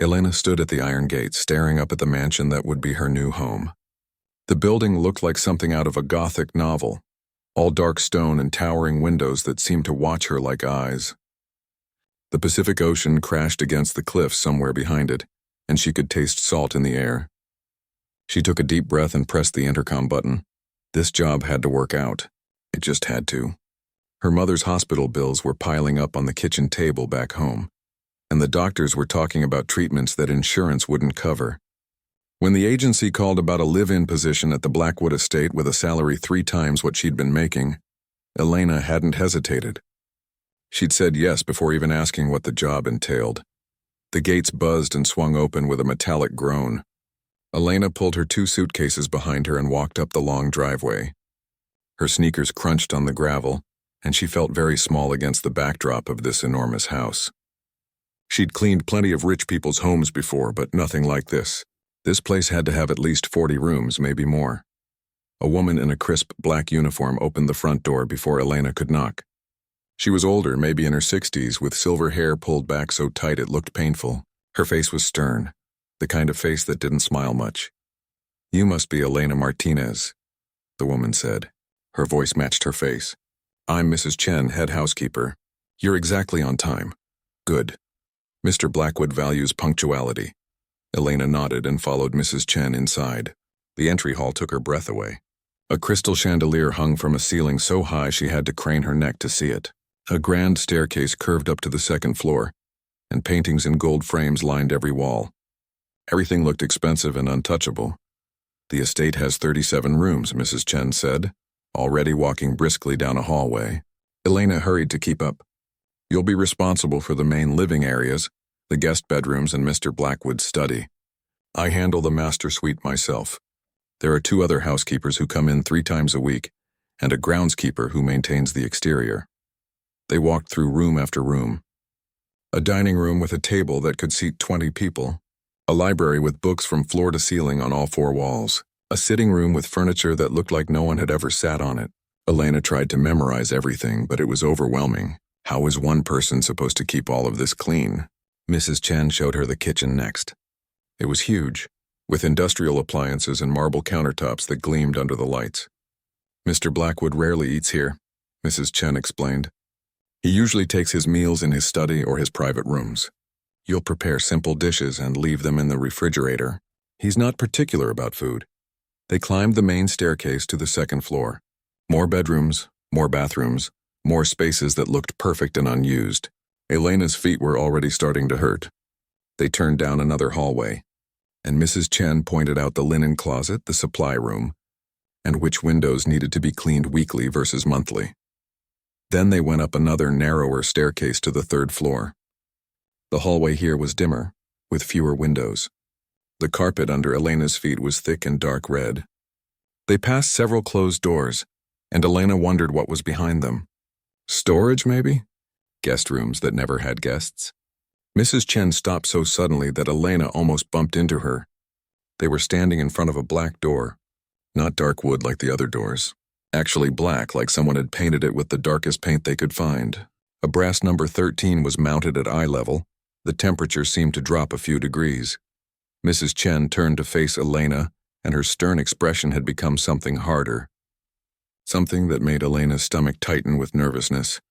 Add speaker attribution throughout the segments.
Speaker 1: Elena stood at the iron gate, staring up at the mansion that would be her new home. The building looked like something out of a Gothic novel, all dark stone and towering windows that seemed to watch her like eyes. The Pacific Ocean crashed against the cliffs somewhere behind it, and she could taste salt in the air. She took a deep breath and pressed the intercom button. This job had to work out. It just had to. Her mother's hospital bills were piling up on the kitchen table back home, and the doctors were talking about treatments that insurance wouldn't cover. When the agency called about a live-in position at the Blackwood estate with a salary 3 times what she'd been making, Elena hadn't hesitated. She'd said yes before even asking what the job entailed. The gates buzzed and swung open with a metallic groan. Elena pulled her 2 suitcases behind her and walked up the long driveway. Her sneakers crunched on the gravel, and she felt very small against the backdrop of this enormous house. She'd cleaned plenty of rich people's homes before, but nothing like this. This place had to have at least 40 rooms, maybe more. A woman in a crisp black uniform opened the front door before Elena could knock. She was older, maybe in her 60s, with silver hair pulled back so tight it looked painful. Her face was stern, the kind of face that didn't smile much. "You must be Elena Martinez," the woman said. Her voice matched her face. "I'm Mrs. Chen, head housekeeper. You're exactly on time." "Good. Mr. Blackwood values punctuality." Elena nodded and followed Mrs. Chen inside. The entry hall took her breath away. A crystal chandelier hung from a ceiling so high she had to crane her neck to see it. A grand staircase curved up to the 2nd floor, and paintings in gold frames lined every wall. Everything looked expensive and untouchable. "The estate has 37 rooms," Mrs. Chen said, already walking briskly down a hallway. Elena hurried to keep up. "You'll be responsible for the main living areas, the guest bedrooms, and Mr. Blackwood's study. I handle the master suite myself. There are 2 other housekeepers who come in 3 times a week, and a groundskeeper who maintains the exterior." They walked through room after room. A dining room with a table that could seat 20 people. A library with books from floor to ceiling on all 4 walls. A sitting room with furniture that looked like no one had ever sat on it. Elena tried to memorize everything, but it was overwhelming. How was one person supposed to keep all of this clean? Mrs. Chen showed her the kitchen next. It was huge, with industrial appliances and marble countertops that gleamed under the lights. "Mr. Blackwood rarely eats here," Mrs. Chen explained. "He usually takes his meals in his study or his private rooms. You'll prepare simple dishes and leave them in the refrigerator. He's not particular about food." They climbed the main staircase to the 2nd floor. More bedrooms, more bathrooms, more spaces that looked perfect and unused. Elena's feet were already starting to hurt. They turned down another hallway, and Mrs. Chen pointed out the linen closet, the supply room, and which windows needed to be cleaned weekly versus monthly. Then they went up another narrower staircase to the 3rd floor. The hallway here was dimmer, with fewer windows. The carpet under Elena's feet was thick and dark red. They passed several closed doors, and Elena wondered what was behind them. Storage, maybe? Guest rooms that never had guests? Mrs. Chen stopped so suddenly that Elena almost bumped into her. They were standing in front of a black door, not dark wood like the other doors. Actually black, like someone had painted it with the darkest paint they could find. A brass number 13 was mounted at eye level. The temperature seemed to drop a few degrees. Mrs. Chen turned to face Elena, and her stern expression had become something harder. Something that made Elena's stomach tighten with nervousness.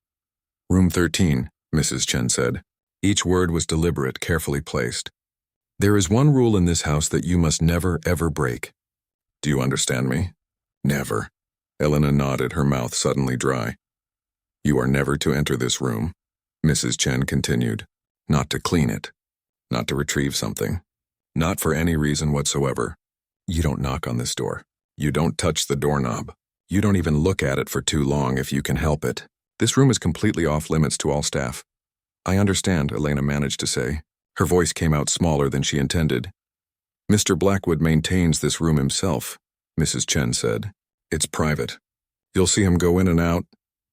Speaker 1: "Room 13, Mrs. Chen said. Each word was deliberate, carefully placed. "There is one rule in this house that you must never, ever break. Do you understand me?" "Never." Elena nodded, her mouth suddenly dry. "You are never to enter this room," Mrs. Chen continued. "Not to clean it. Not to retrieve something. Not for any reason whatsoever. You don't knock on this door. You don't touch the doorknob. You don't even look at it for too long if you can help it. This room is completely off limits to all staff." "I understand," Elena managed to say. Her voice came out smaller than she intended. "Mr. Blackwood maintains this room himself," Mrs. Chen said. "It's private. You'll see him go in and out,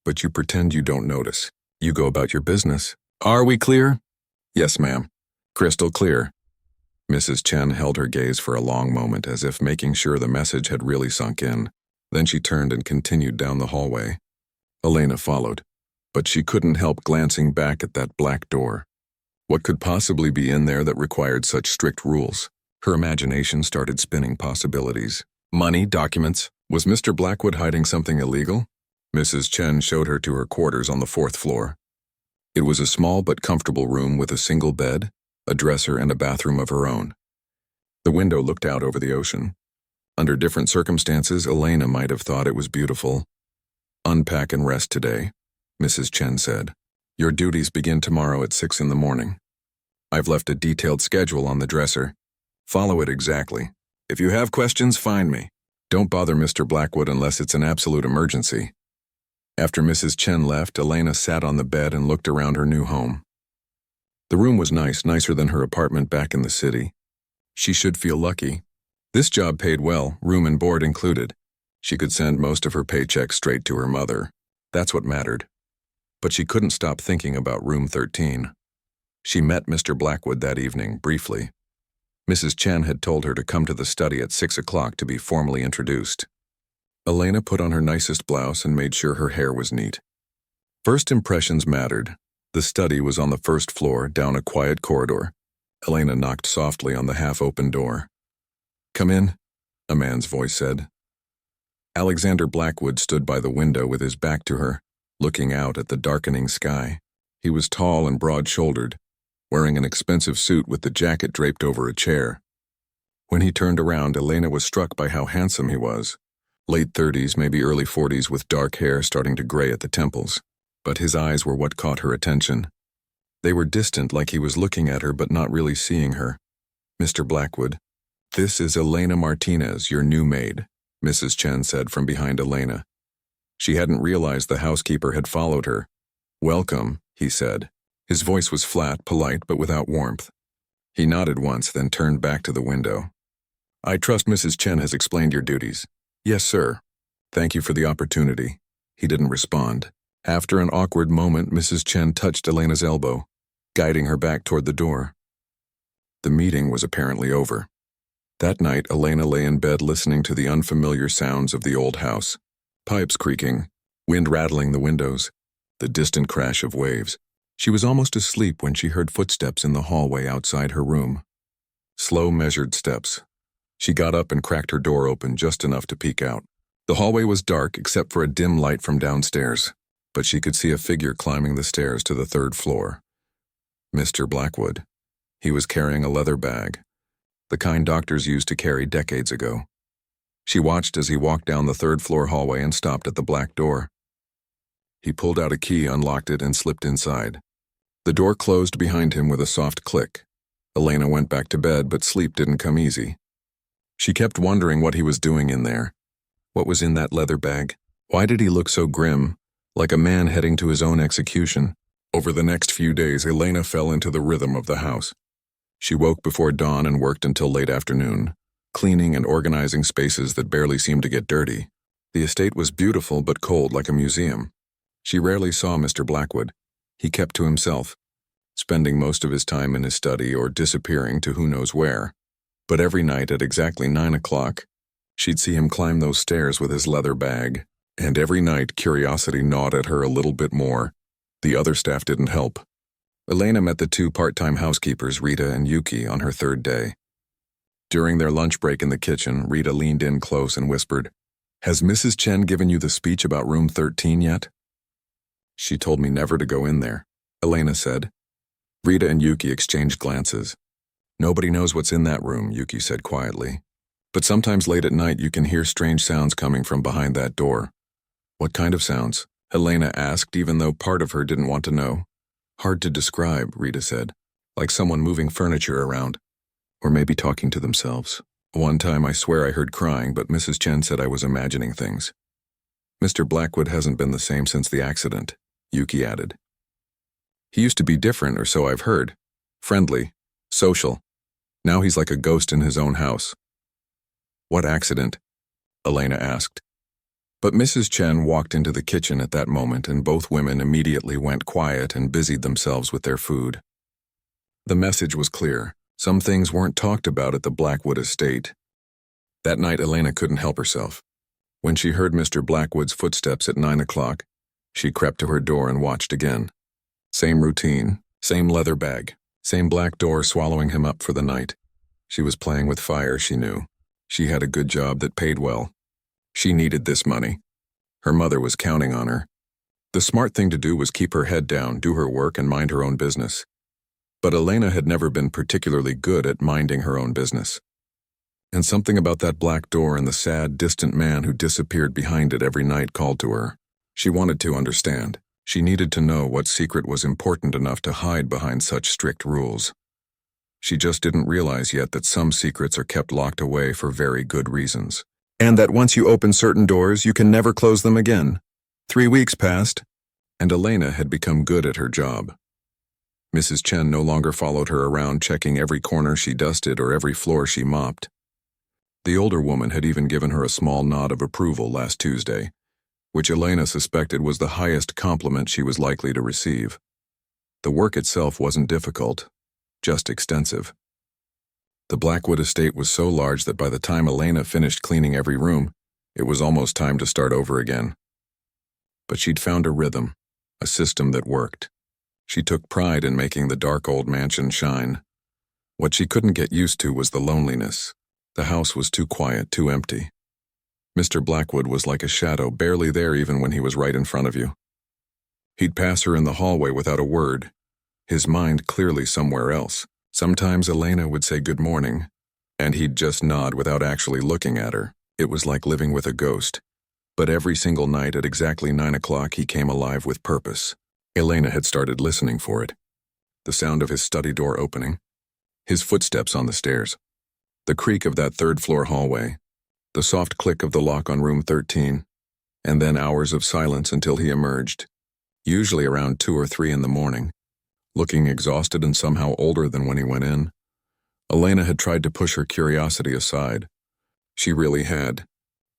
Speaker 1: but you pretend you don't notice. You go about your business. Are we clear?" "Yes, ma'am. Crystal clear." Mrs. Chen held her gaze for a long moment, as if making sure the message had really sunk in. Then she turned and continued down the hallway. Elena followed, but she couldn't help glancing back at that black door. What could possibly be in there that required such strict rules? Her imagination started spinning possibilities. Money, documents. Was Mr. Blackwood hiding something illegal? Mrs. Chen showed her to her quarters on the 4th floor. It was a small but comfortable room with a single bed, a dresser, and a bathroom of her own. The window looked out over the ocean. Under different circumstances, Elena might have thought it was beautiful. "Unpack and rest today," Mrs. Chen said. "Your duties begin tomorrow at 6 in the morning. I've left a detailed schedule on the dresser. Follow it exactly. If you have questions, find me. Don't bother Mr. Blackwood unless it's an absolute emergency." After Mrs. Chen left, Elena sat on the bed and looked around her new home. The room was nice, nicer than her apartment back in the city. She should feel lucky. This job paid well, room and board included. She could send most of her paycheck straight to her mother. That's what mattered. But she couldn't stop thinking about room 13. She met Mr. Blackwood that evening, briefly. Mrs. Chen had told her to come to the study at 6 o'clock to be formally introduced. Elena put on her nicest blouse and made sure her hair was neat. First impressions mattered. The study was on the 1st floor, down a quiet corridor. Elena knocked softly on the half-open door. "Come in," a man's voice said. Alexander Blackwood stood by the window with his back to her, looking out at the darkening sky. He was tall and broad-shouldered, wearing an expensive suit with the jacket draped over a chair. When he turned around, Elena was struck by how handsome he was. Late 30s, maybe early 40s, with dark hair starting to gray at the temples. But his eyes were what caught her attention. They were distant, like he was looking at her but not really seeing her. "Mr. Blackwood, this is Elena Martinez, your new maid," Mrs. Chen said from behind Elena. She hadn't realized the housekeeper had followed her. "Welcome," he said. His voice was flat, polite, but without warmth. He nodded once, then turned back to the window. "I trust Mrs. Chen has explained your duties." "Yes, sir. Thank you for the opportunity." He didn't respond. After an awkward moment, Mrs. Chen touched Elena's elbow, guiding her back toward the door. The meeting was apparently over. That night, Elena lay in bed listening to the unfamiliar sounds of the old house. Pipes creaking, wind rattling the windows, the distant crash of waves. She was almost asleep when she heard footsteps in the hallway outside her room. Slow, measured steps. She got up and cracked her door open just enough to peek out. The hallway was dark except for a dim light from downstairs, but she could see a figure climbing the stairs to the 3rd floor. Mr. Blackwood. He was carrying a leather bag, the kind doctors used to carry decades ago. She watched as he walked down the 3rd floor hallway and stopped at the black door. He pulled out a key, unlocked it, and slipped inside. The door closed behind him with a soft click. Elena went back to bed, but sleep didn't come easy. She kept wondering what he was doing in there. What was in that leather bag? Why did he look so grim, like a man heading to his own execution? Over the next few days, Elena fell into the rhythm of the house. She woke before dawn and worked until late afternoon, cleaning and organizing spaces that barely seemed to get dirty. The estate was beautiful but cold, like a museum. She rarely saw Mr. Blackwood. He kept to himself, spending most of his time in his study or disappearing to who knows where. But every night at exactly 9 o'clock, she'd see him climb those stairs with his leather bag, and every night curiosity gnawed at her a little bit more. The other staff didn't help. Elena met the 2 part-time housekeepers, Rita and Yuki, on her 3rd day. During their lunch break in the kitchen, Rita leaned in close and whispered, "Has Mrs. Chen given you the speech about room 13 yet?" "She told me never to go in there," Elena said. Rita and Yuki exchanged glances. "Nobody knows what's in that room," Yuki said quietly. "But sometimes late at night you can hear strange sounds coming from behind that door." "What kind of sounds?" Elena asked, even though part of her didn't want to know. "Hard to describe," Rita said. "Like someone moving furniture around. Or maybe talking to themselves. One time I swear I heard crying, but Mrs. Chen said I was imagining things." "Mr. Blackwood hasn't been the same since the accident," Yuki added. "He used to be different, or so I've heard. Friendly, social. Now he's like a ghost in his own house." "What accident?" Elena asked. But Mrs. Chen walked into the kitchen at that moment, and both women immediately went quiet and busied themselves with their food. The message was clear. Some things weren't talked about at the Blackwood estate. That night, Elena couldn't help herself. When she heard Mr. Blackwood's footsteps at 9 o'clock, she crept to her door and watched again. Same routine, same leather bag, Same black door swallowing him up for the night. She was playing with fire, she knew. She had a good job that paid well. She needed this money. Her mother was counting on her. The smart thing to do was keep her head down, do her work, and mind her own business. But Elena had never been particularly good at minding her own business. And something about that black door and the sad, distant man who disappeared behind it every night called to her. She wanted to understand. She needed to know what secret was important enough to hide behind such strict rules. She just didn't realize yet that some secrets are kept locked away for very good reasons. And that once you open certain doors, you can never close them again. 3 weeks passed, and Elena had become good at her job. Mrs. Chen no longer followed her around checking every corner she dusted or every floor she mopped. The older woman had even given her a small nod of approval last Tuesday, which Elena suspected was the highest compliment she was likely to receive. The work itself wasn't difficult, just extensive. The Blackwood estate was so large that by the time Elena finished cleaning every room, it was almost time to start over again. But she'd found a rhythm, a system that worked. She took pride in making the dark old mansion shine. What she couldn't get used to was the loneliness. The house was too quiet, too empty. Mr. Blackwood was like a shadow, barely there even when he was right in front of you. He'd pass her in the hallway without a word, his mind clearly somewhere else. Sometimes Elena would say good morning, and he'd just nod without actually looking at her. It was like living with a ghost. But every single night at exactly 9 o'clock he came alive with purpose. Elena had started listening for it. The sound of his study door opening, his footsteps on the stairs, the creak of that third-floor hallway, the soft click of the lock on room 13, and then hours of silence until he emerged, usually around 2 or 3 in the morning, looking exhausted and somehow older than when he went in. Elena had tried to push her curiosity aside. She really had.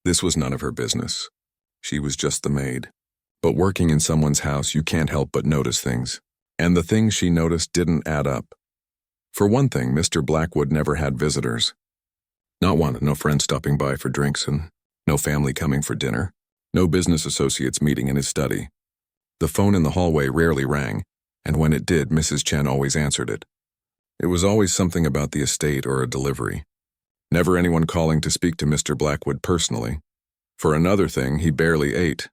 Speaker 1: This was none of her business. She was just the maid. But working in someone's house, you can't help but notice things. And the things she noticed didn't add up. For one thing, Mr. Blackwood never had visitors. Not one, no friends stopping by for drinks, and no family coming for dinner. No business associates meeting in his study. The phone in the hallway rarely rang, and when it did, Mrs. Chen always answered it. It was always something about the estate or a delivery. Never anyone calling to speak to Mr. Blackwood personally. For another thing, he barely ate.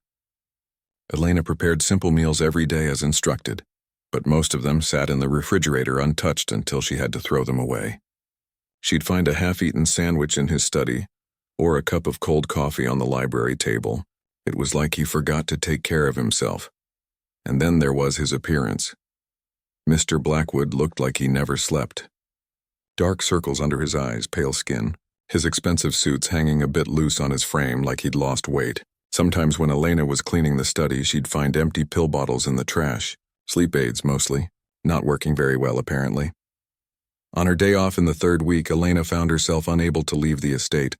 Speaker 1: Elena prepared simple meals every day as instructed, but most of them sat in the refrigerator untouched until she had to throw them away. She'd find a half-eaten sandwich in his study, or a cup of cold coffee on the library table. It was like he forgot to take care of himself. And then there was his appearance. Mr. Blackwood looked like he never slept. Dark circles under his eyes, pale skin, his expensive suits hanging a bit loose on his frame like he'd lost weight. Sometimes when Elena was cleaning the study, she'd find empty pill bottles in the trash, sleep aids mostly, not working very well apparently. On her day off in the 3rd week, Elena found herself unable to leave the estate.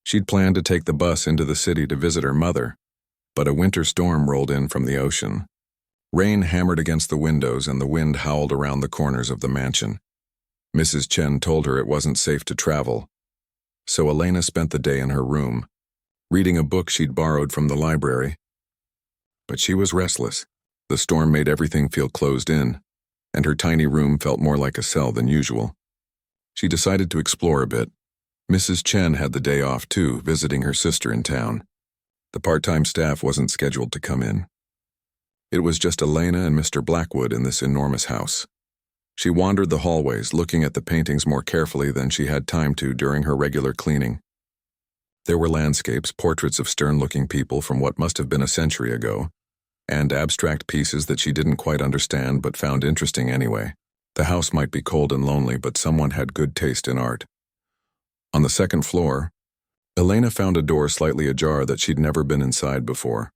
Speaker 1: She'd planned to take the bus into the city to visit her mother, but a winter storm rolled in from the ocean. Rain hammered against the windows and the wind howled around the corners of the mansion. Mrs. Chen told her it wasn't safe to travel, so Elena spent the day in her room, reading a book she'd borrowed from the library. But she was restless. The storm made everything feel closed in, and her tiny room felt more like a cell than usual. She decided to explore a bit. Mrs. Chen had the day off too, visiting her sister in town. The part-time staff wasn't scheduled to come in. It was just Elena and Mr. Blackwood in this enormous house. She wandered the hallways, looking at the paintings more carefully than she had time to during her regular cleaning. There were landscapes, portraits of stern-looking people from what must have been a century ago, and abstract pieces that she didn't quite understand but found interesting anyway. The house might be cold and lonely, but someone had good taste in art. On the 2nd floor, Elena found a door slightly ajar that she'd never been inside before.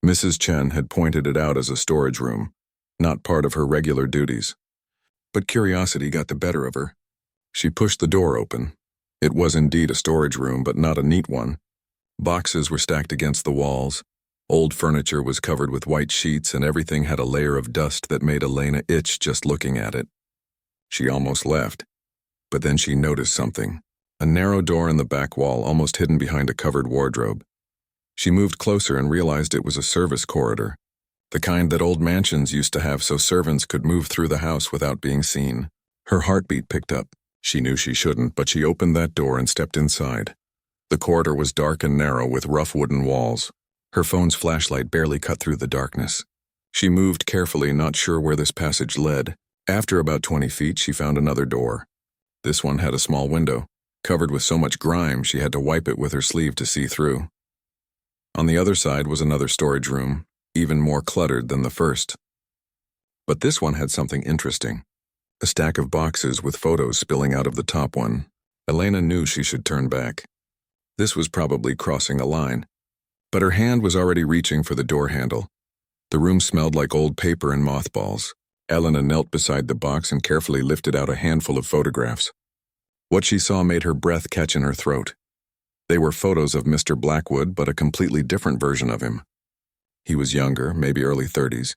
Speaker 1: Mrs. Chen had pointed it out as a storage room, not part of her regular duties. But curiosity got the better of her. She pushed the door open. It was indeed a storage room, but not a neat one. Boxes were stacked against the walls. Old furniture was covered with white sheets, and everything had a layer of dust that made Elena itch just looking at it. She almost left, but then she noticed something. A narrow door in the back wall, almost hidden behind a covered wardrobe. She moved closer and realized it was a service corridor. The kind that old mansions used to have so servants could move through the house without being seen. Her heartbeat picked up. She knew she shouldn't, but she opened that door and stepped inside. The corridor was dark and narrow with rough wooden walls. Her phone's flashlight barely cut through the darkness. She moved carefully, not sure where this passage led. After about 20 feet, she found another door. This one had a small window, covered with so much grime she had to wipe it with her sleeve to see through. On the other side was another storage room, even more cluttered than the first. But this one had something interesting. A stack of boxes with photos spilling out of the top one. Elena knew she should turn back. This was probably crossing a line. But her hand was already reaching for the door handle. The room smelled like old paper and mothballs. Elena knelt beside the box and carefully lifted out a handful of photographs. What she saw made her breath catch in her throat. They were photos of Mr. Blackwood, but a completely different version of him. He was younger, maybe early 30s,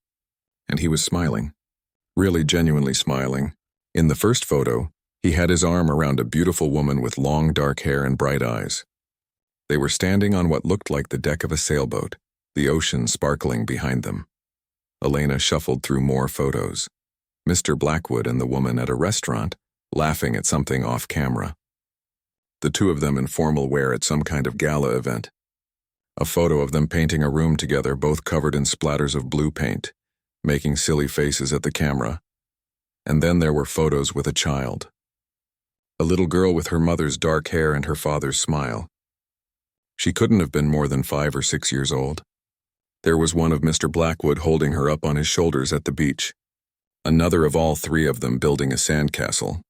Speaker 1: and he was smiling. Really genuinely smiling. In the first photo, he had his arm around a beautiful woman with long dark hair and bright eyes. They were standing on what looked like the deck of a sailboat, the ocean sparkling behind them. Elena shuffled through more photos. Mr. Blackwood and the woman at a restaurant, laughing at something off camera. The two of them in formal wear at some kind of gala event. A photo of them painting a room together, both covered in splatters of blue paint, making silly faces at the camera. And then there were photos with a child. A little girl with her mother's dark hair and her father's smile. She couldn't have been more than 5 or 6 years old. There was one of Mr. Blackwood holding her up on his shoulders at the beach. Another of all three of them building a sandcastle.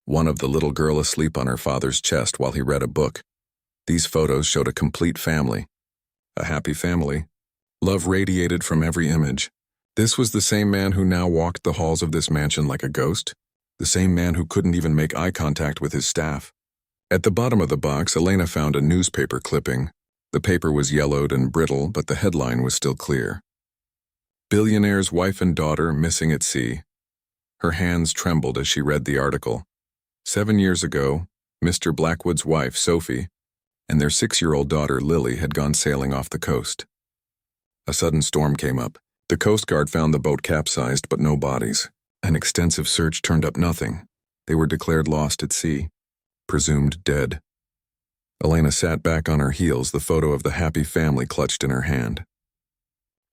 Speaker 1: One of the little girl asleep on her father's chest while he read a book. These photos showed a complete family. A happy family. Love radiated from every image. This was the same man who now walked the halls of this mansion like a ghost. The same man who couldn't even make eye contact with his staff. At the bottom of the box, Elena found a newspaper clipping. The paper was yellowed and brittle, but the headline was still clear. Billionaire's wife and daughter missing at sea. Her hands trembled as she read the article. 7 years ago, Mr. Blackwood's wife, Sophie, and their 6-year-old daughter, Lily, had gone sailing off the coast. A sudden storm came up. The Coast Guard found the boat capsized, but no bodies. An extensive search turned up nothing. They were declared lost at sea, presumed dead. Elena sat back on her heels, the photo of the happy family clutched in her hand.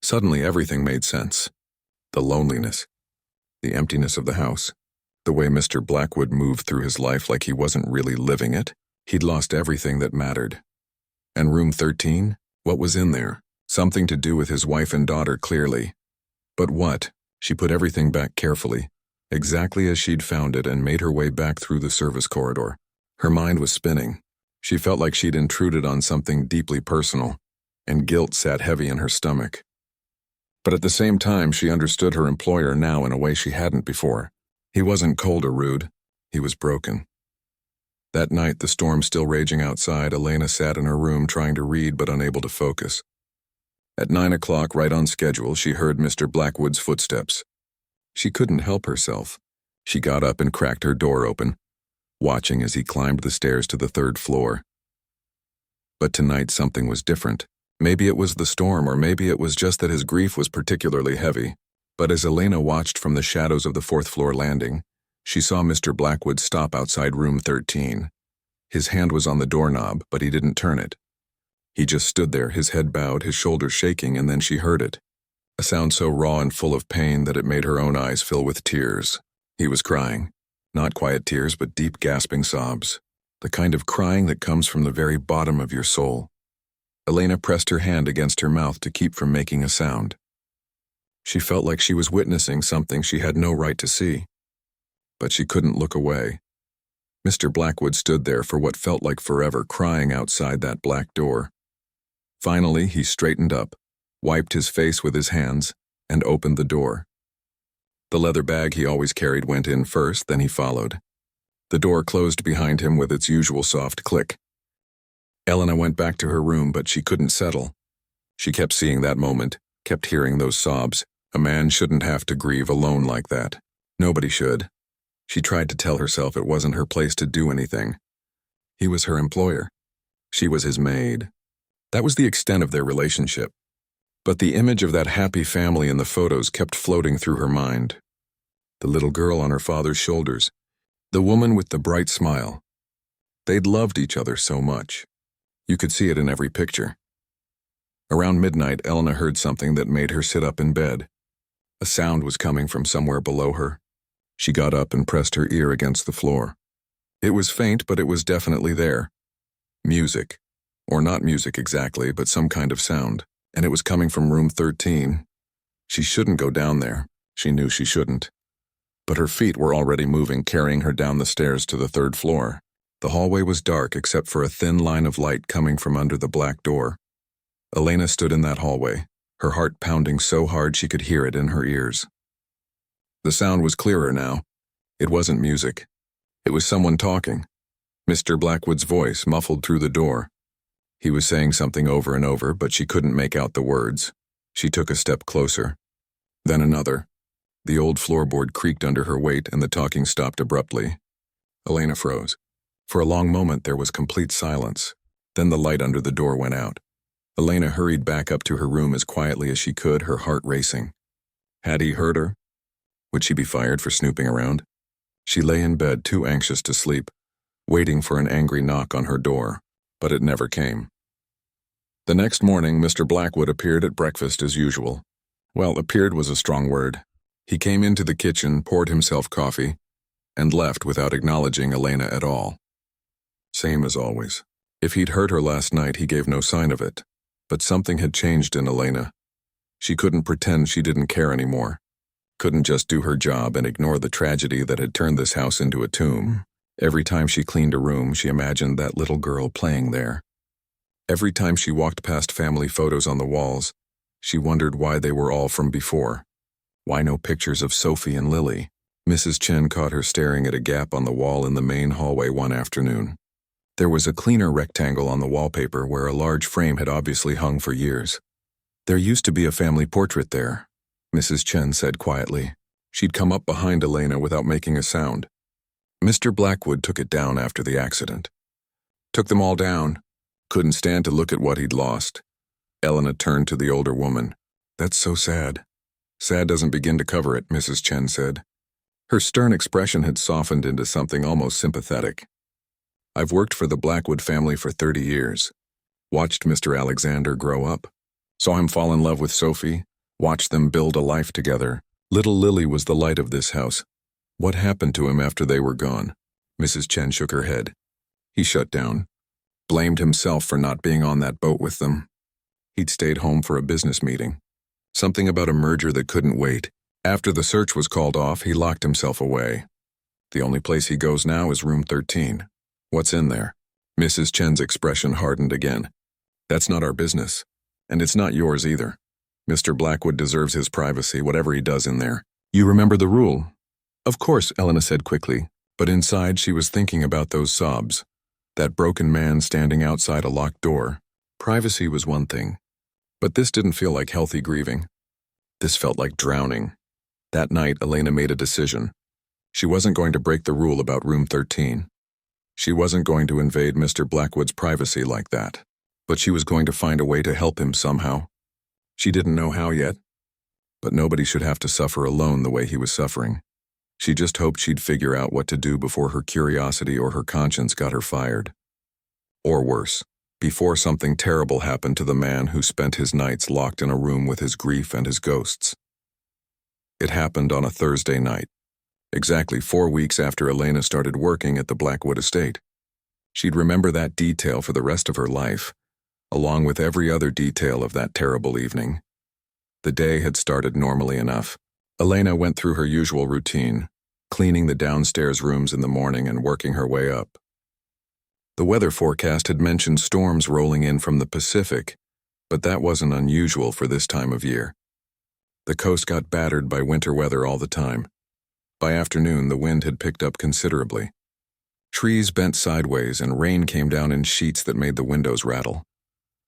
Speaker 1: Suddenly, everything made sense. The loneliness, the emptiness of the house, the way Mr. Blackwood moved through his life like he wasn't really living it. He'd lost everything that mattered. And room 13? What was in there? Something to do with his wife and daughter, clearly. But what? She put everything back carefully, exactly as she'd found it, and made her way back through the service corridor. Her mind was spinning. She felt like she'd intruded on something deeply personal, and guilt sat heavy in her stomach. But at the same time, she understood her employer now in a way she hadn't before. He wasn't cold or rude. He was broken. That night, the storm still raging outside, Elena sat in her room trying to read but unable to focus. At 9 o'clock, right on schedule, she heard Mr. Blackwood's footsteps. She couldn't help herself. She got up and cracked her door open, watching as he climbed the stairs to the 3rd floor. But tonight something was different. Maybe it was the storm, or maybe it was just that his grief was particularly heavy. But as Elena watched from the shadows of the 4th floor landing, she saw Mr. Blackwood stop outside room 13. His hand was on the doorknob, but he didn't turn it. He just stood there, his head bowed, his shoulders shaking, and then she heard it. A sound so raw and full of pain that it made her own eyes fill with tears. He was crying. Not quiet tears, but deep gasping sobs. The kind of crying that comes from the very bottom of your soul. Elena pressed her hand against her mouth to keep from making a sound. She felt like she was witnessing something she had no right to see. But she couldn't look away. Mr. Blackwood stood there for what felt like forever, crying outside that black door. Finally, he straightened up, wiped his face with his hands, and opened the door. The leather bag he always carried went in first, then he followed. The door closed behind him with its usual soft click. Elena went back to her room, but she couldn't settle. She kept seeing that moment, kept hearing those sobs. A man shouldn't have to grieve alone like that. Nobody should. She tried to tell herself it wasn't her place to do anything. He was her employer. She was his maid. That was the extent of their relationship. But the image of that happy family in the photos kept floating through her mind. The little girl on her father's shoulders, the woman with the bright smile. They'd loved each other so much. You could see it in every picture. Around midnight, Elena heard something that made her sit up in bed. A sound was coming from somewhere below her. She got up and pressed her ear against the floor. It was faint, but it was definitely there. Music. Or not music exactly, but some kind of sound. And it was coming from room 13. She shouldn't go down there. She knew she shouldn't. But her feet were already moving, carrying her down the stairs to the 3rd floor. The hallway was dark except for a thin line of light coming from under the black door. Elena stood in that hallway, her heart pounding so hard she could hear it in her ears. The sound was clearer now. It wasn't music. It was someone talking. Mr. Blackwood's voice muffled through the door. He was saying something over and over, but she couldn't make out the words. She took a step closer. Then another. The old floorboard creaked under her weight and the talking stopped abruptly. Elena froze. For a long moment there was complete silence. Then the light under the door went out. Elena hurried back up to her room as quietly as she could, her heart racing. Had he heard her? Would she be fired for snooping around? She lay in bed, too anxious to sleep, waiting for an angry knock on her door, but it never came. The next morning, Mr. Blackwood appeared at breakfast as usual. Well, appeared was a strong word. He came into the kitchen, poured himself coffee, and left without acknowledging Elena at all. Same as always. If he'd heard her last night, he gave no sign of it. But something had changed in Elena. She couldn't pretend she didn't care anymore. Couldn't just do her job and ignore the tragedy that had turned this house into a tomb. Every time she cleaned a room, she imagined that little girl playing there. Every time she walked past family photos on the walls, she wondered why they were all from before. Why no pictures of Sophie and Lily? Mrs. Chen caught her staring at a gap on the wall in the main hallway one afternoon. There was a cleaner rectangle on the wallpaper where a large frame had obviously hung for years. There used to be a family portrait there, Mrs. Chen said quietly. She'd come up behind Elena without making a sound. Mr. Blackwood took it down after the accident. Took them all down. Couldn't stand to look at what he'd lost. Elena turned to the older woman. That's so sad. Sad doesn't begin to cover it, Mrs. Chen said. Her stern expression had softened into something almost sympathetic. I've worked for the Blackwood family for 30 years. Watched Mr. Alexander grow up. Saw him fall in love with Sophie. Watched them build a life together. Little Lily was the light of this house. What happened to him after they were gone? Mrs. Chen shook her head. He shut down. Blamed himself for not being on that boat with them. He'd stayed home for a business meeting. Something about a merger that couldn't wait. After the search was called off, he locked himself away. The only place he goes now is room 13. What's in there? Mrs. Chen's expression hardened again. That's not our business. And it's not yours either. Mr. Blackwood deserves his privacy, whatever he does in there. You remember the rule? Of course, Elena said quickly, but inside she was thinking about those sobs. That broken man standing outside a locked door. Privacy was one thing, but this didn't feel like healthy grieving. This felt like drowning. That night, Elena made a decision. She wasn't going to break the rule about room 13. She wasn't going to invade Mr. Blackwood's privacy like that, but she was going to find a way to help him somehow. She didn't know how yet, but nobody should have to suffer alone the way he was suffering. She just hoped she'd figure out what to do before her curiosity or her conscience got her fired. Or worse, before something terrible happened to the man who spent his nights locked in a room with his grief and his ghosts. It happened on a Thursday night, exactly 4 weeks after Elena started working at the Blackwood estate. She'd remember that detail for the rest of her life, along with every other detail of that terrible evening. The day had started normally enough. Elena went through her usual routine, cleaning the downstairs rooms in the morning and working her way up. The weather forecast had mentioned storms rolling in from the Pacific, but that wasn't unusual for this time of year. The coast got battered by winter weather all the time. By afternoon, the wind had picked up considerably. Trees bent sideways and rain came down in sheets that made the windows rattle.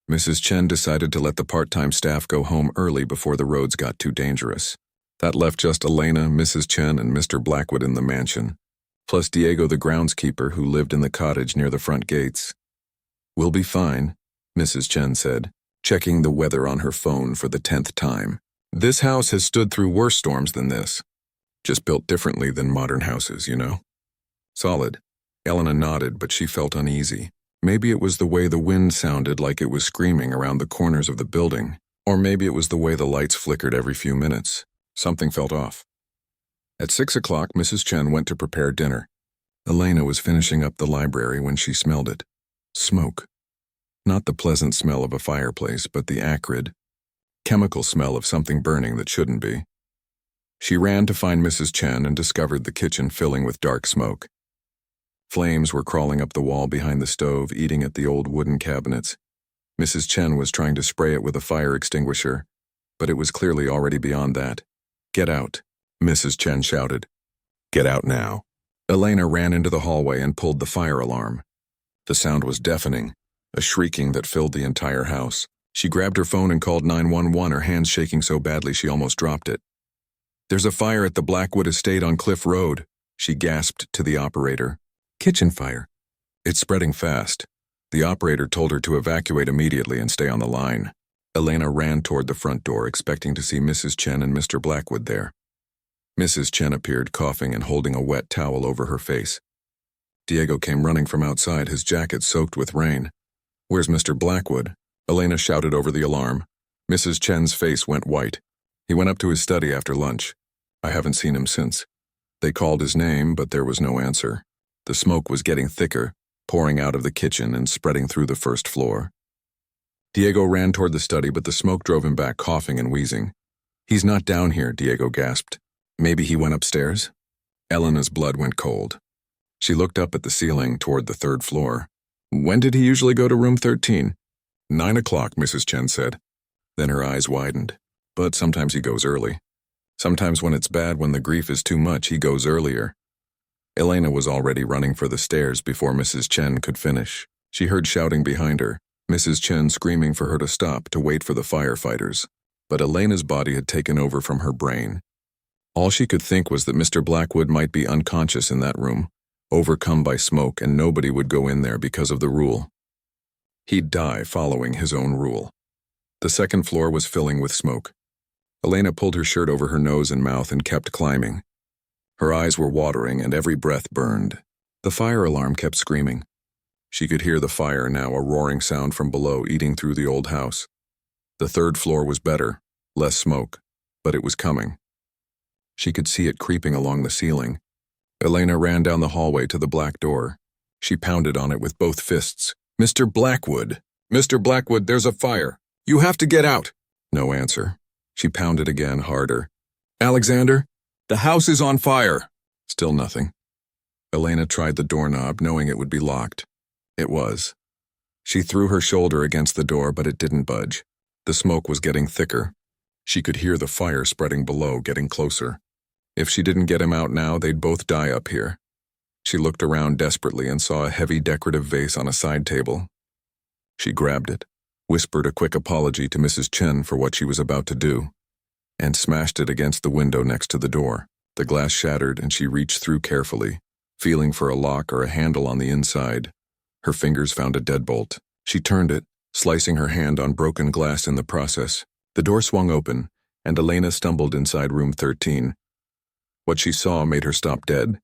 Speaker 1: Mrs. Chen decided to let the part-time staff go home early before the roads got too dangerous. That left just Elena, Mrs. Chen, and Mr. Blackwood in the mansion, plus Diego the groundskeeper who lived in the cottage near the front gates. We'll be fine, Mrs. Chen said. checking the weather on her phone for the 10th time. This house has stood through worse storms than this. Just built differently than modern houses, you know? Solid. Elena nodded, but she felt uneasy. Maybe it was the way the wind sounded like it was screaming around the corners of the building, or maybe it was the way the lights flickered every few minutes. Something felt off. At 6 o'clock, Mrs. Chen went to prepare dinner. Elena was finishing up the library when she smelled it. Smoke. Not the pleasant smell of a fireplace, but the acrid, chemical smell of something burning that shouldn't be. She ran to find Mrs. Chen and discovered the kitchen filling with dark smoke. Flames were crawling up the wall behind the stove, eating at the old wooden cabinets. Mrs. Chen was trying to spray it with a fire extinguisher, but it was clearly already beyond that. "Get out," Mrs. Chen shouted. "Get out now." Elena ran into the hallway and pulled the fire alarm. The sound was deafening, a shrieking that filled the entire house. She grabbed her phone and called 911, her hands shaking so badly she almost dropped it. "There's a fire at the Blackwood estate on Cliff Road," she gasped to the operator. "Kitchen fire. It's spreading fast." The operator told her to evacuate immediately and stay on the line. Elena ran toward the front door, expecting to see Mrs. Chen and Mr. Blackwood there. Mrs. Chen appeared, coughing and holding a wet towel over her face. Diego came running from outside, his jacket soaked with rain. "Where's Mr. Blackwood?" Elena shouted over the alarm. Mrs. Chen's face went white. "He went up to his study after lunch. I haven't seen him since." They called his name, but there was no answer. The smoke was getting thicker, pouring out of the kitchen and spreading through the first floor. Diego ran toward the study, but the smoke drove him back, coughing and wheezing. "He's not down here," Diego gasped. "Maybe he went upstairs?" Elena's blood went cold. She looked up at the ceiling toward the third floor. "When did he usually go to room 13? 9 o'clock, Mrs. Chen said. Then her eyes widened. "But sometimes he goes early. Sometimes when it's bad, when the grief is too much, he goes earlier." Elena was already running for the stairs before Mrs. Chen could finish. She heard shouting behind her, Mrs. Chen screaming for her to stop, to wait for the firefighters. But Elena's body had taken over from her brain. All she could think was that Mr. Blackwood might be unconscious in that room, overcome by smoke, and nobody would go in there because of the rule. He'd die following his own rule. The second floor was filling with smoke. Elena pulled her shirt over her nose and mouth and kept climbing. Her eyes were watering and every breath burned. The fire alarm kept screaming. She could hear the fire now, a roaring sound from below eating through the old house. The third floor was better, less smoke, but it was coming. She could see it creeping along the ceiling. Elena ran down the hallway to the black door. She pounded on it with both fists. "Mr. Blackwood! Mr. Blackwood, there's a fire! You have to get out!" No answer. She pounded again, harder. "Alexander? The house is on fire!" Still nothing. Elena tried the doorknob, knowing it would be locked. It was. She threw her shoulder against the door, but it didn't budge. The smoke was getting thicker. She could hear the fire spreading below, getting closer. If she didn't get him out now, they'd both die up here. She looked around desperately and saw a heavy decorative vase on a side table. She grabbed it, whispered a quick apology to Mrs. Chen for what she was about to do, and smashed it against the window next to the door. The glass shattered and she reached through carefully, feeling for a lock or a handle on the inside. Her fingers found a deadbolt. She turned it, slicing her hand on broken glass in the process. The door swung open, and Elena stumbled inside room 13. What she saw made her stop dead,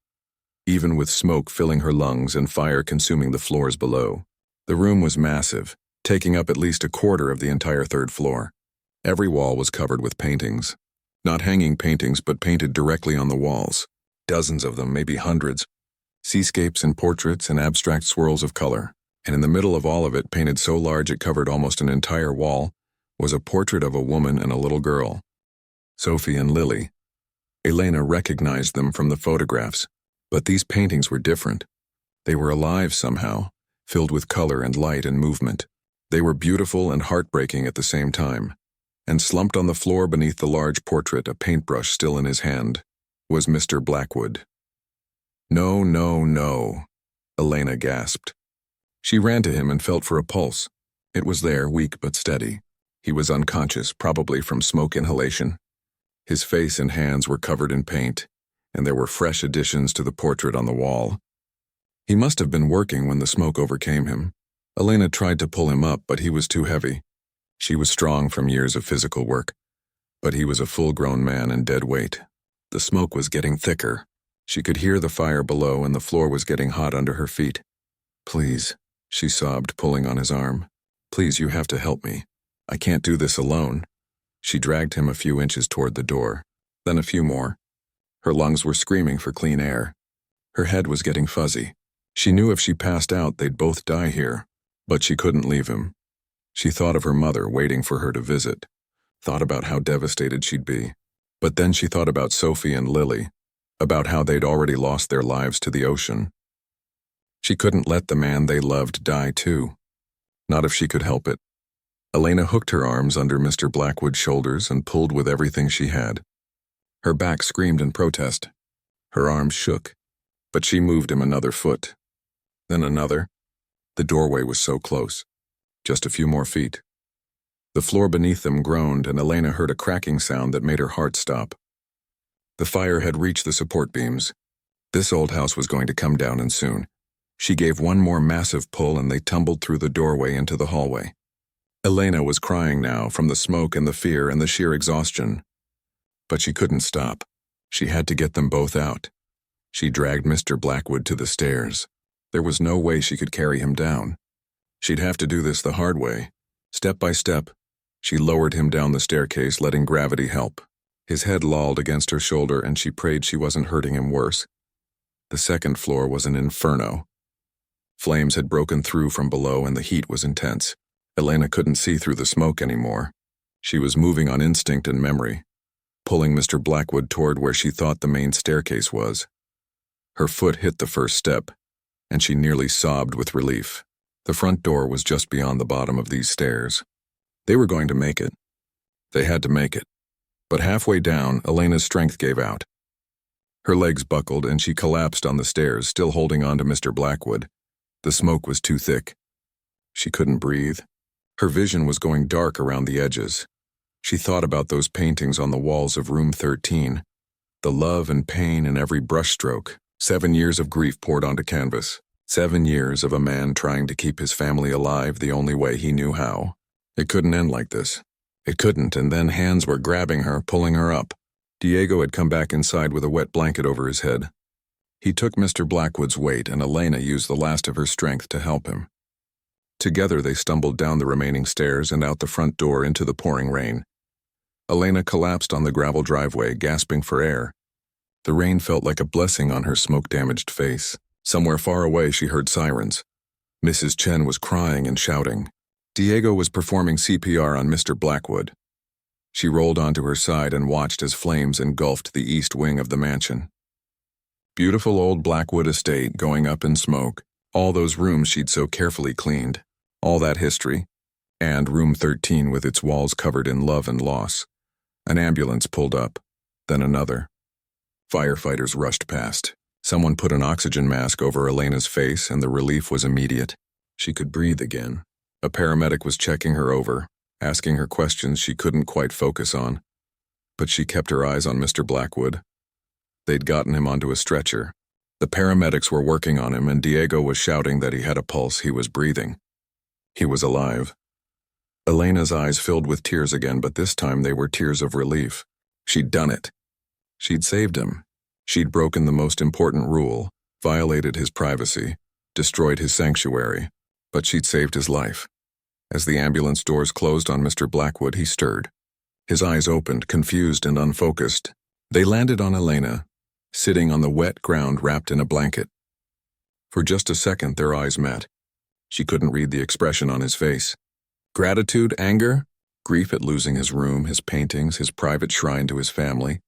Speaker 1: even with smoke filling her lungs and fire consuming the floors below. The room was massive, taking up at least a quarter of the entire third floor. Every wall was covered with paintings. Not hanging paintings, but painted directly on the walls. Dozens of them, maybe hundreds. Seascapes and portraits and abstract swirls of color. And in the middle of all of it, painted so large it covered almost an entire wall, was a portrait of a woman and a little girl. Sophie and Lily. Elena recognized them from the photographs, but these paintings were different. They were alive somehow, filled with color and light and movement. They were beautiful and heartbreaking at the same time. And slumped on the floor beneath the large portrait, a paintbrush still in his hand, was Mr. Blackwood. "No, no, no," Elena gasped. She ran to him and felt for a pulse. It was there, weak but steady. He was unconscious, probably from smoke inhalation. His face and hands were covered in paint, and there were fresh additions to the portrait on the wall. He must have been working when the smoke overcame him. Elena tried to pull him up, but he was too heavy. She was strong from years of physical work, but he was a full-grown man and dead weight. The smoke was getting thicker. She could hear the fire below and the floor was getting hot under her feet. "Please," she sobbed, pulling on his arm. "Please, you have to help me. I can't do this alone." She dragged him a few inches toward the door, then a few more. Her lungs were screaming for clean air. Her head was getting fuzzy. She knew if she passed out, they'd both die here, but she couldn't leave him. She thought of her mother waiting for her to visit, thought about how devastated she'd be. But then she thought about Sophie and Lily, about how they'd already lost their lives to the ocean. She couldn't let the man they loved die too. Not if she could help it. Elena hooked her arms under Mr. Blackwood's shoulders and pulled with everything she had. Her back screamed in protest. Her arms shook, but she moved him another foot. Then another. The doorway was so close. Just a few more feet. The floor beneath them groaned, and Elena heard a cracking sound that made her heart stop. The fire had reached the support beams. This old house was going to come down, and soon. She gave one more massive pull, and they tumbled through the doorway into the hallway. Elena was crying now from the smoke and the fear and the sheer exhaustion. But she couldn't stop. She had to get them both out. She dragged Mr. Blackwood to the stairs. There was no way she could carry him down. She'd have to do this the hard way. Step by step, she lowered him down the staircase, letting gravity help. His head lolled against her shoulder, and she prayed she wasn't hurting him worse. The second floor was an inferno. Flames had broken through from below, and the heat was intense. Elena couldn't see through the smoke anymore. She was moving on instinct and memory, pulling Mr. Blackwood toward where she thought the main staircase was. Her foot hit the first step, and she nearly sobbed with relief. The front door was just beyond the bottom of these stairs. They were going to make it. They had to make it. But halfway down, Elena's strength gave out. Her legs buckled, and she collapsed on the stairs, still holding on to Mr. Blackwood. The smoke was too thick. She couldn't breathe. Her vision was going dark around the edges. She thought about those paintings on the walls of room 13. The love and pain in every brushstroke. 7 years of grief poured onto canvas. 7 years of a man trying to keep his family alive the only way he knew how. It couldn't end like this. It couldn't, and then hands were grabbing her, pulling her up. Diego had come back inside with a wet blanket over his head. He took Mr. Blackwood's weight, and Elena used the last of her strength to help him. Together they stumbled down the remaining stairs and out the front door into the pouring rain. Elena collapsed on the gravel driveway, gasping for air. The rain felt like a blessing on her smoke-damaged face. Somewhere far away she heard sirens. Mrs. Chen was crying and shouting. Diego was performing CPR on Mr. Blackwood. She rolled onto her side and watched as flames engulfed the east wing of the mansion. Beautiful old Blackwood estate going up in smoke. All those rooms she'd so carefully cleaned. All that history. And room 13 with its walls covered in love and loss. An ambulance pulled up. Then another. Firefighters rushed past. Someone put an oxygen mask over Elena's face, and the relief was immediate. She could breathe again. A paramedic was checking her over, asking her questions she couldn't quite focus on. But she kept her eyes on Mr. Blackwood. They'd gotten him onto a stretcher. The paramedics were working on him, and Diego was shouting that he had a pulse, he was breathing. He was alive. Elena's eyes filled with tears again, but this time they were tears of relief. She'd done it. She'd saved him. She'd broken the most important rule, violated his privacy, destroyed his sanctuary, but she'd saved his life. As the ambulance doors closed on Mr. Blackwood, he stirred. His eyes opened, confused and unfocused. They landed on Elena, sitting on the wet ground wrapped in a blanket. For just a second, their eyes met. She couldn't read the expression on his face. Gratitude, anger, grief at losing his room, his paintings, his private shrine to his family.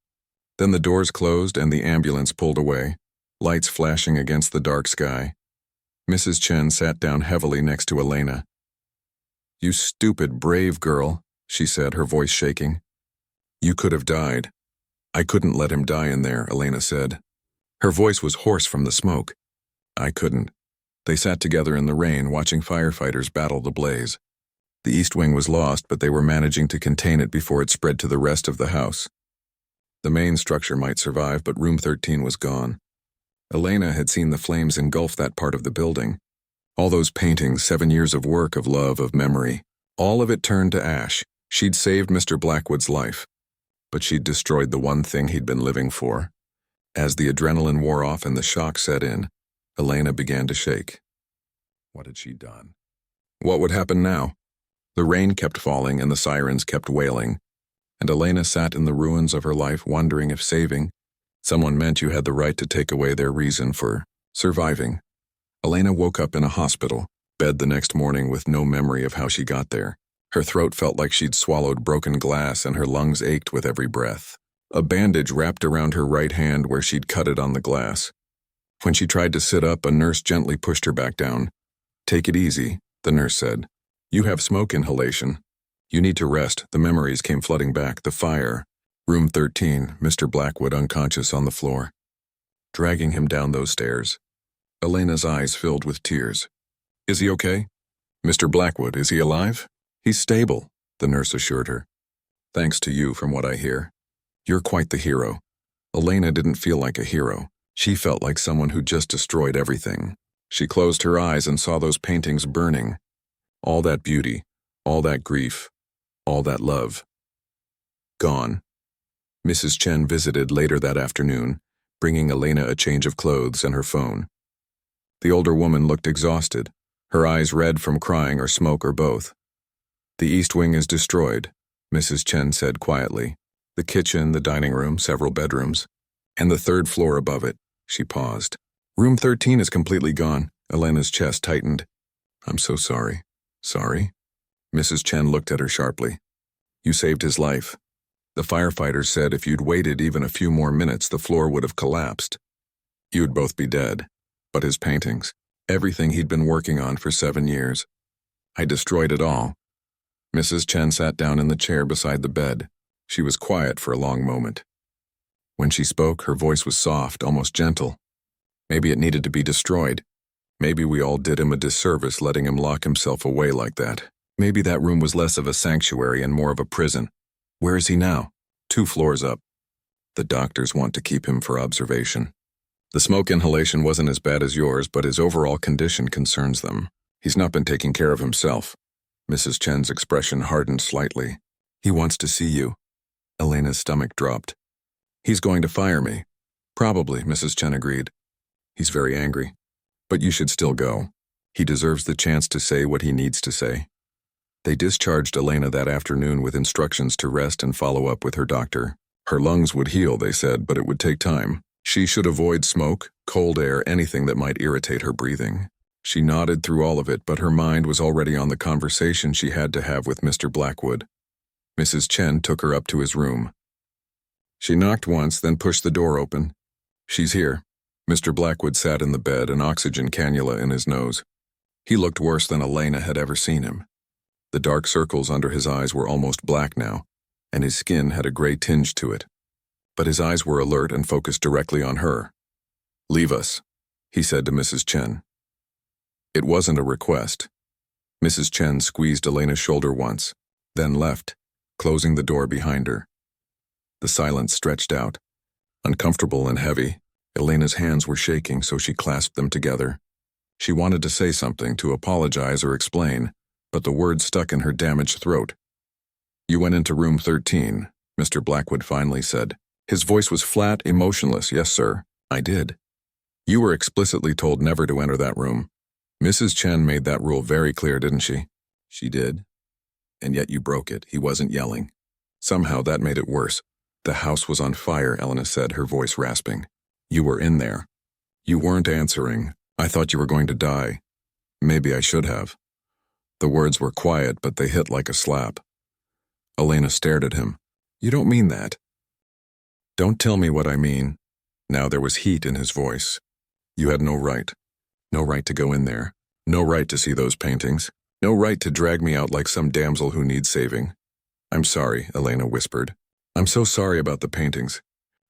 Speaker 1: Then the doors closed and the ambulance pulled away, lights flashing against the dark sky. Mrs. Chen sat down heavily next to Elena. "You stupid, brave girl," she said, her voice shaking. "You could have died." "I couldn't let him die in there," Elena said. Her voice was hoarse from the smoke. "I couldn't." They sat together in the rain, watching firefighters battle the blaze. The east wing was lost, but they were managing to contain it before it spread to the rest of the house. The main structure might survive, but room 13 was gone. Elena had seen the flames engulf that part of the building. All those paintings, 7 years of work, of love, of memory, All of it turned to ash. She'd saved Mr. Blackwood's life, but she'd destroyed the one thing he'd been living for. As the adrenaline wore off and the shock set in, Elena began to shake. What had she done? What would happen now? The rain kept falling and the sirens kept wailing, and Elena sat in the ruins of her life wondering if saving someone meant you had the right to take away their reason for surviving. Elena woke up in a hospital bed the next morning with no memory of how she got there. Her throat felt like she'd swallowed broken glass and her lungs ached with every breath. A bandage wrapped around her right hand where she'd cut it on the glass. When she tried to sit up, a nurse gently pushed her back down. "Take it easy," the nurse said. "You have smoke inhalation. You need to rest." The memories came flooding back. The fire. Room 13, Mr. Blackwood unconscious on the floor. Dragging him down those stairs. Elena's eyes filled with tears. "Is he okay? Mr. Blackwood, is he alive?" "He's stable," the nurse assured her. "Thanks to you, from what I hear. You're quite the hero." Elena didn't feel like a hero. She felt like someone who just destroyed everything. She closed her eyes and saw those paintings burning. All that beauty, all that grief, all that love. Gone. Mrs. Chen visited later that afternoon, bringing Elena a change of clothes and her phone. The older woman looked exhausted, her eyes red from crying or smoke or both. "The East Wing is destroyed," Mrs. Chen said quietly. "The kitchen, the dining room, several bedrooms, and the third floor above it." She paused. "Room 13 is completely gone." Elena's chest tightened. "I'm so sorry." "Sorry?" Mrs. Chen looked at her sharply. "You saved his life. The firefighters said if you'd waited even a few more minutes, the floor would have collapsed. You'd both be dead. But his paintings, everything he'd been working on for 7 years. I destroyed it all." Mrs. Chen sat down in the chair beside the bed. She was quiet for a long moment. When she spoke, her voice was soft, almost gentle. "Maybe it needed to be destroyed. Maybe we all did him a disservice letting him lock himself away like that. Maybe that room was less of a sanctuary and more of a prison. Where is he now?" 2 floors up. "The doctors want to keep him for observation. The smoke inhalation wasn't as bad as yours, but his overall condition concerns them. He's not been taking care of himself." Mrs. Chen's expression hardened slightly. "He wants to see you." Elena's stomach dropped. "He's going to fire me." "Probably," Mrs. Chen agreed. "He's very angry. But you should still go. He deserves the chance to say what he needs to say." They discharged Elena that afternoon with instructions to rest and follow up with her doctor. Her lungs would heal, they said, but it would take time. She should avoid smoke, cold air, anything that might irritate her breathing. She nodded through all of it, but her mind was already on the conversation she had to have with Mr. Blackwood. Mrs. Chen took her up to his room. She knocked once, then pushed the door open. "She's here." Mr. Blackwood sat in the bed, an oxygen cannula in his nose. He looked worse than Elena had ever seen him. The dark circles under his eyes were almost black now, and his skin had a gray tinge to it. But his eyes were alert and focused directly on her. "Leave us," he said to Mrs. Chen. It wasn't a request. Mrs. Chen squeezed Elena's shoulder once, then left, closing the door behind her. The silence stretched out. Uncomfortable and heavy, Elena's hands were shaking, so she clasped them together. She wanted to say something, to apologize or explain, but the words stuck in her damaged throat. "You went into room 13, Mr. Blackwood finally said. His voice was flat, emotionless. "Yes, sir, I did." "You were explicitly told never to enter that room. Mrs. Chen made that rule very clear, didn't she?" "She did. And yet you broke it." He wasn't yelling. Somehow that made it worse. "The house was on fire," Elena said, her voice rasping. "You were in there. You weren't answering. I thought you were going to die. Maybe I should have." The words were quiet, but they hit like a slap. Elena stared at him. "You don't mean that." "Don't tell me what I mean." Now there was heat in his voice. "You had no right. No right to go in there. No right to see those paintings. No right to drag me out like some damsel who needs saving." "I'm sorry," Elena whispered. "I'm so sorry about the paintings.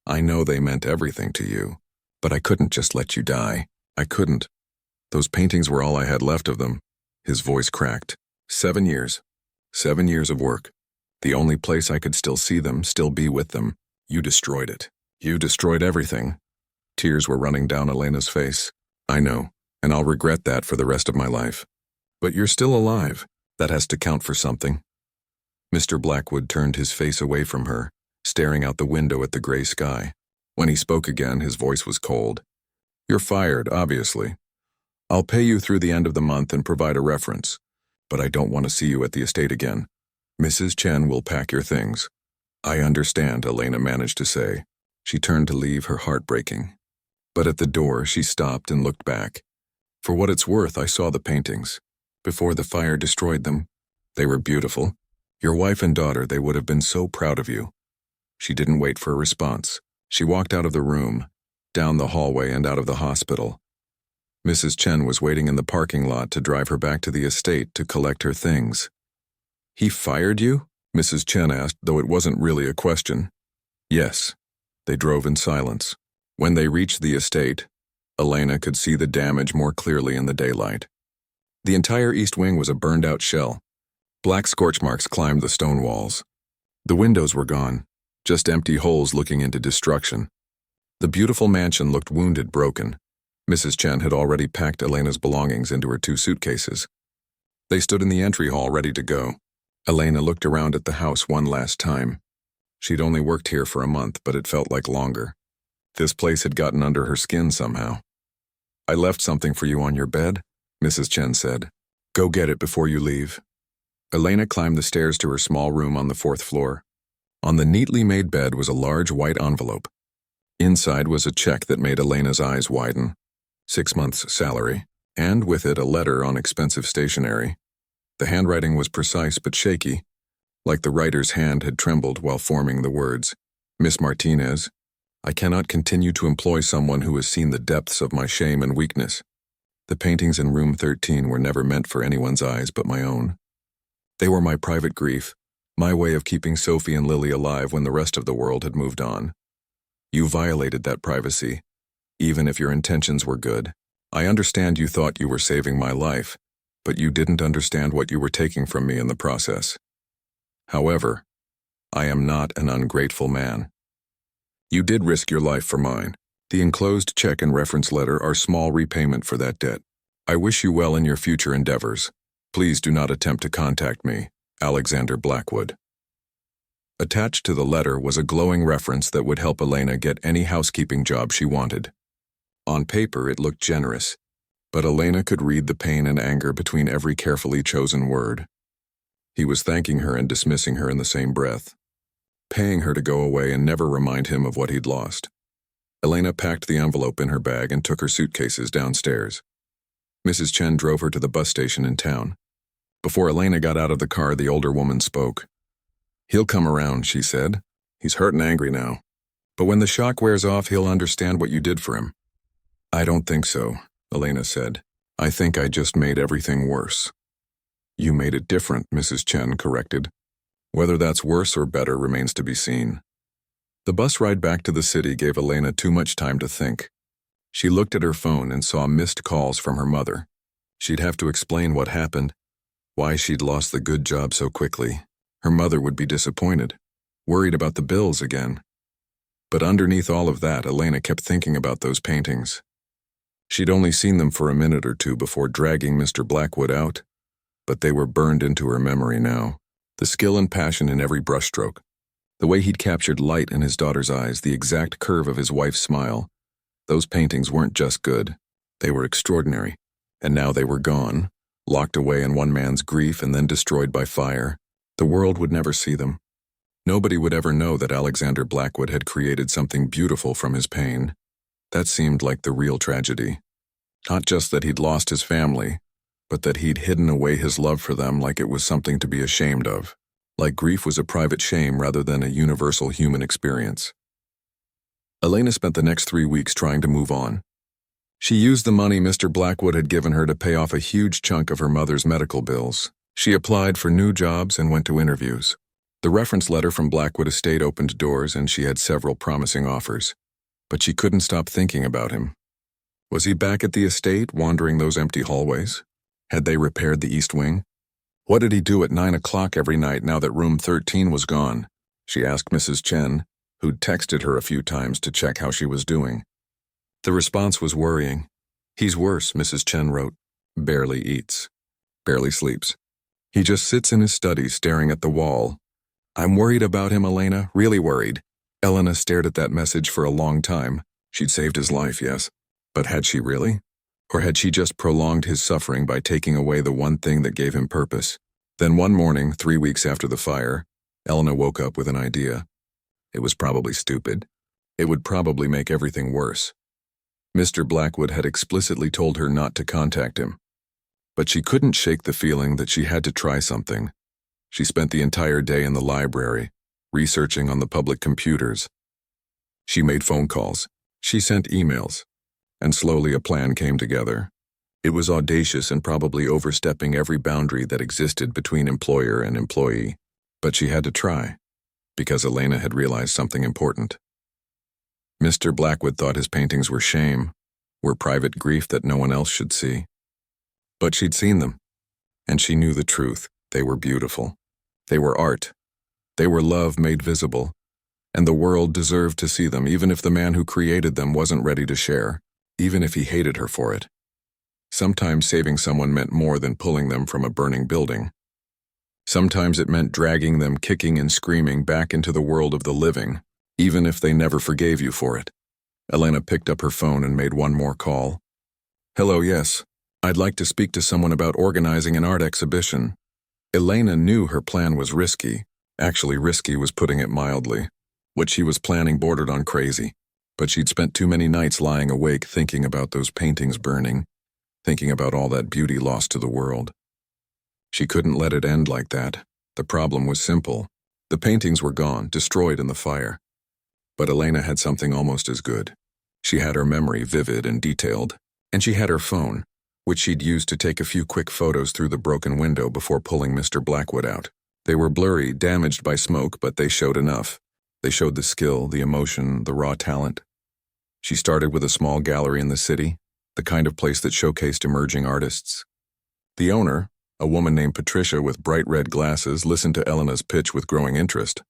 Speaker 1: I know they meant everything to you. But I couldn't just let you die. I couldn't. Those paintings were all I had left of them." His voice cracked. 7 years. 7 years of work. The only place I could still see them, still be with them. You destroyed it. You destroyed everything." Tears were running down Elena's face. "I know, and I'll regret that for the rest of my life. But you're still alive. That has to count for something. Mr. Blackwood turned his face away from her, staring out the window at the gray sky. When he spoke again, his voice was cold. You're fired, obviously. I'll pay you through the end of the month and provide a reference, but I don't want to see you at the estate again. Mrs. Chen will pack your things. I understand, Elena managed to say. She turned to leave, her heart breaking. But at the door, she stopped and looked back. For what it's worth, I saw the paintings. Before the fire destroyed them. They were beautiful. Your wife and daughter, they would have been so proud of you. She didn't wait for a response. She walked out of the room, down the hallway and out of the hospital. Mrs. Chen was waiting in the parking lot to drive her back to the estate to collect her things. He fired you? Mrs. Chen asked, though it wasn't really a question. Yes. They drove in silence. When they reached the estate, Elena could see the damage more clearly in the daylight. The entire east wing was a burned-out shell. Black scorch marks climbed the stone walls. The windows were gone, just empty holes looking into destruction. The beautiful mansion looked wounded, broken. Mrs. Chen had already packed Elena's belongings into her 2 suitcases. They stood in the entry hall ready to go. Elena looked around at the house one last time. She'd only worked here for a month, but it felt like longer. This place had gotten under her skin somehow. I left something for you on your bed, Mrs. Chen said. Go get it before you leave. Elena climbed the stairs to her small room on the 4th floor. On the neatly made bed was a large white envelope. Inside was a check that made Elena's eyes widen. 6 months' salary, and with it a letter on expensive stationery. The handwriting was precise but shaky, like the writer's hand had trembled while forming the words. Miss Martinez, I cannot continue to employ someone who has seen the depths of my shame and weakness. The paintings in room 13 were never meant for anyone's eyes but my own. They were my private grief, my way of keeping Sophie and Lily alive when the rest of the world had moved on. You violated that privacy, even if your intentions were good. I understand you thought you were saving my life, but you didn't understand what you were taking from me in the process. However, I am not an ungrateful man. You did risk your life for mine. The enclosed check and reference letter are small repayment for that debt. I wish you well in your future endeavors. Please do not attempt to contact me, Alexander Blackwood. Attached to the letter was a glowing reference that would help Elena get any housekeeping job she wanted. On paper, it looked generous, but Elena could read the pain and anger between every carefully chosen word. He was thanking her and dismissing her in the same breath, paying her to go away and never remind him of what he'd lost. Elena packed the envelope in her bag and took her suitcases downstairs. Mrs. Chen drove her to the bus station in town. Before Elena got out of the car, the older woman spoke. He'll come around, she said. He's hurt and angry now. But when the shock wears off, he'll understand what you did for him. I don't think so, Elena said. I think I just made everything worse. You made it different, Mrs. Chen corrected. Whether that's worse or better remains to be seen. The bus ride back to the city gave Elena too much time to think. She looked at her phone and saw missed calls from her mother. She'd have to explain what happened, why she'd lost the good job so quickly. Her mother would be disappointed, worried about the bills again. But underneath all of that, Elena kept thinking about those paintings. She'd only seen them for a minute or two before dragging Mr. Blackwood out, but they were burned into her memory now. The skill and passion in every brushstroke, the way he'd captured light in his daughter's eyes, the exact curve of his wife's smile. Those paintings weren't just good, they were extraordinary. And now they were gone, locked away in one man's grief and then destroyed by fire. The world would never see them. Nobody would ever know that Alexander Blackwood had created something beautiful from his pain. That seemed like the real tragedy. Not just that he'd lost his family, but that he'd hidden away his love for them like it was something to be ashamed of. Like grief was a private shame rather than a universal human experience. Elena spent the next 3 weeks trying to move on. She used the money Mr. Blackwood had given her to pay off a huge chunk of her mother's medical bills. She applied for new jobs and went to interviews. The reference letter from Blackwood Estate opened doors and she had several promising offers. But she couldn't stop thinking about him. Was he back at the estate, wandering those empty hallways? Had they repaired the east wing? What did he do at 9 o'clock every night now that room 13 was gone? She asked Mrs. Chen, who'd texted her a few times to check how she was doing. The response was worrying. He's worse, Mrs. Chen wrote. Barely eats. Barely sleeps. He just sits in his study staring at the wall. I'm worried about him, Elena, really worried. Elena stared at that message for a long time. She'd saved his life, yes. But had she really? Or had she just prolonged his suffering by taking away the one thing that gave him purpose? Then one morning, 3 weeks after the fire, Elena woke up with an idea. It was probably stupid. It would probably make everything worse. Mr. Blackwood had explicitly told her not to contact him. But she couldn't shake the feeling that she had to try something. She spent the entire day in the library, researching on the public computers. She made phone calls. She sent emails. And slowly a plan came together. It was audacious and probably overstepping every boundary that existed between employer and employee. But she had to try, because Elena had realized something important. Mr. Blackwood thought his paintings were shame, were private grief that no one else should see. But she'd seen them, and she knew the truth. They were beautiful. They were art. They were love made visible, and the world deserved to see them, even if the man who created them wasn't ready to share, even if he hated her for it. Sometimes saving someone meant more than pulling them from a burning building. Sometimes it meant dragging them kicking and screaming back into the world of the living, even if they never forgave you for it. Elena picked up her phone and made one more call. Hello, yes. I'd like to speak to someone about organizing an art exhibition. Elena knew her plan was risky. Actually, risky was putting it mildly. What she was planning bordered on crazy. But she'd spent too many nights lying awake thinking about those paintings burning, thinking about all that beauty lost to the world. She couldn't let it end like that. The problem was simple. The paintings were gone, destroyed in the fire. But Elena had something almost as good. She had her memory vivid and detailed, and she had her phone, which she'd used to take a few quick photos through the broken window before pulling Mr. Blackwood out. They were blurry, damaged by smoke, but they showed enough. They showed the skill, the emotion, the raw talent. She started with a small gallery in the city, the kind of place that showcased emerging artists. The owner, a woman named Patricia with bright red glasses, listened to Elena's pitch with growing interest.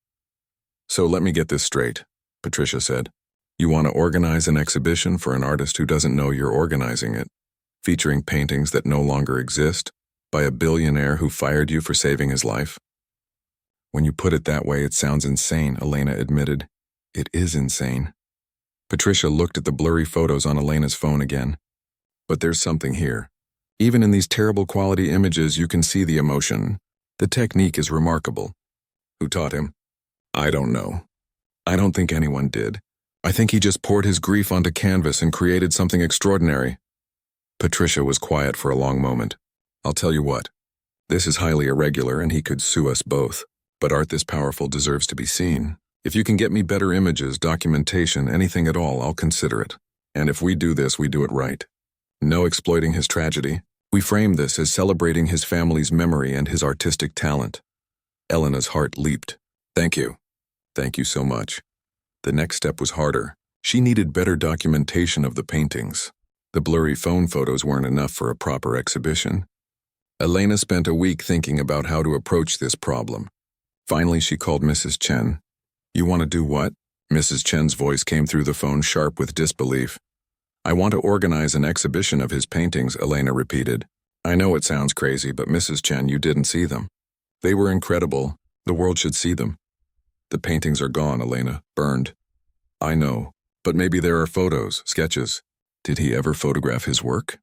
Speaker 1: So let me get this straight, Patricia said. You want to organize an exhibition for an artist who doesn't know you're organizing it, featuring paintings that no longer exist, by a billionaire who fired you for saving his life? When you put it that way, it sounds insane, Elena admitted. It is insane. Patricia looked at the blurry photos on Elena's phone again. But there's something here. Even in these terrible quality images, you can see the emotion. The technique is remarkable. Who taught him? I don't know. I don't think anyone did. I think he just poured his grief onto canvas and created something extraordinary. Patricia was quiet for a long moment. I'll tell you what. This is highly irregular and he could sue us both. But art this powerful deserves to be seen. If you can get me better images, documentation, anything at all, I'll consider it. And if we do this, we do it right. No exploiting his tragedy. We frame this as celebrating his family's memory and his artistic talent. Elena's heart leaped. Thank you. Thank you so much. The next step was harder. She needed better documentation of the paintings. The blurry phone photos weren't enough for a proper exhibition. Elena spent a week thinking about how to approach this problem. Finally, she called Mrs. Chen. You want to do what? Mrs. Chen's voice came through the phone sharp with disbelief. I want to organize an exhibition of his paintings, Elena repeated. I know it sounds crazy, but Mrs. Chen, you didn't see them. They were incredible. The world should see them. The paintings are gone, Elena, burned. I know, but maybe there are photos, sketches. Did he ever photograph his work?